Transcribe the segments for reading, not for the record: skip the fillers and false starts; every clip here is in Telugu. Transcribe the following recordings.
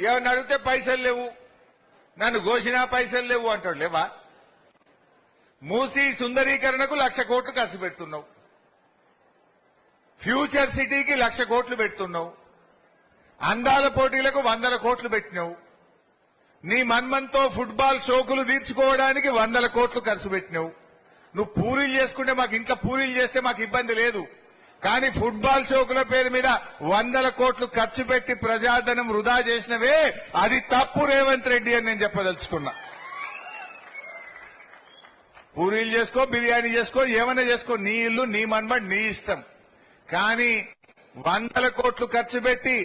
ఏమన్నా అడిగితే పైసలు లేవు, నన్ను ఘోషినా పైసలు లేవు అంటాడు. లేవా? మూసీ సుందరీకరణకు 1,00,000 కోట్లు ఖర్చు పెడుతున్నావు, ఫ్యూచర్ సిటీకి 1,00,000 కోట్లు పెడుతున్నావు, అందాల పోటీలకు 100 కోట్లు పెట్టినావు, నీ మన్మంతో ఫుట్బాల్ షోకులు తీర్చుకోవడానికి 100 కోట్లు ఖర్చు పెట్టినావు. నువ్వు పూరీలు చేసుకుంటే మాకు ఇంట్లో పూరీలు చేస్తే మాకు ఇబ్బంది లేదు, కానీ ఫుట్బాల్ షోకుల పేరు మీద 100 కోట్లు ఖర్చు పెట్టి ప్రజాధనం వృధా చేసినవే అది తప్పు రేవంత్ రెడ్డి అని నేను చెప్పదలుచుకున్నా. పూరీలు చేసుకో, బిర్యానీ చేసుకో, ఏమైనా చేసుకో, నీ ఇల్లు నీ మన్మడ్ నీ ఇష్టం. కానీ 100 కోట్లు ఖర్చు పెట్టి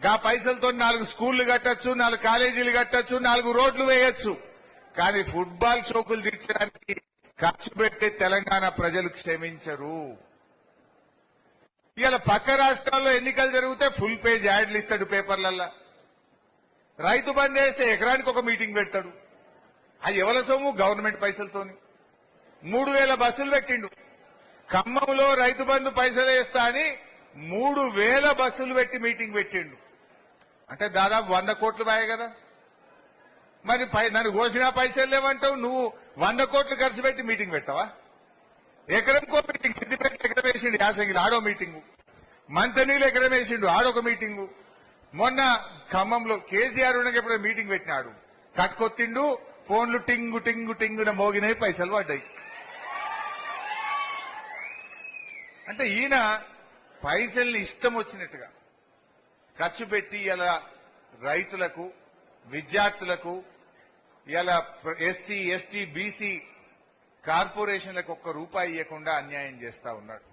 గా పైసలతో 4 స్కూళ్లు కట్టొచ్చు, 4 కాలేజీలు కట్టొచ్చు, 4 రోడ్లు వేయొచ్చు. కానీ ఫుట్బాల్ షోకులు తీర్చడానికి ఖర్చు పెట్టి తెలంగాణ ప్రజలు క్షమించరు. ఇవాళ పక్క రాష్ట్రాల్లో ఎన్నికలు జరిగితే ఫుల్ పేజ్ యాడ్లు ఇస్తాడు పేపర్లల్లా. రైతు బంద్ వేస్తే ఎకరానికి ఒక మీటింగ్ పెడతాడు. అది ఎవరి సొమ్ము? గవర్నమెంట్ పైసలతోని. 3,000 బస్సులు పెట్టిండు. ఖమ్మంలో రైతు బంధు పైసలు వేస్తా అని 3,000 బస్సులు పెట్టి మీటింగ్ పెట్టిండు. అంటే దాదాపు 100 కోట్లు వాయే కదా. మరి నన్ను కోసినా పైసలు లేవంటావు, నువ్వు 100 కోట్లు ఖర్చు పెట్టి మీటింగ్ పెట్టావా? ఎకరంకో మీటింగ్. సిద్దిపేట ఎకరం వేసిండు, యాసంగిలో ఆడో మీటింగు, మంతనీలు ఎకరం వేసిండు, ఆడొక మీటింగు. మొన్న ఖమ్మంలో కేసీఆర్ ఎప్పుడో మీటింగ్ పెట్టినాడు, కట్టుకొత్తిండు, ఫోన్లు టింగు టింగు టింగున మోగినాయి, పైసలు పడ్డాయి. అంటే ఈయన పైసల్ని ఇష్టం వచ్చినట్టుగా ఖర్చు పెట్టి ఇలా రైతులకు, విద్యార్థులకు, ఇలా ఎస్సీ ఎస్టీ బీసీ కార్పొరేషన్లకు 1 రూపాయి ఇవ్వకుండా అన్యాయం చేస్తా ఉన్నాడు.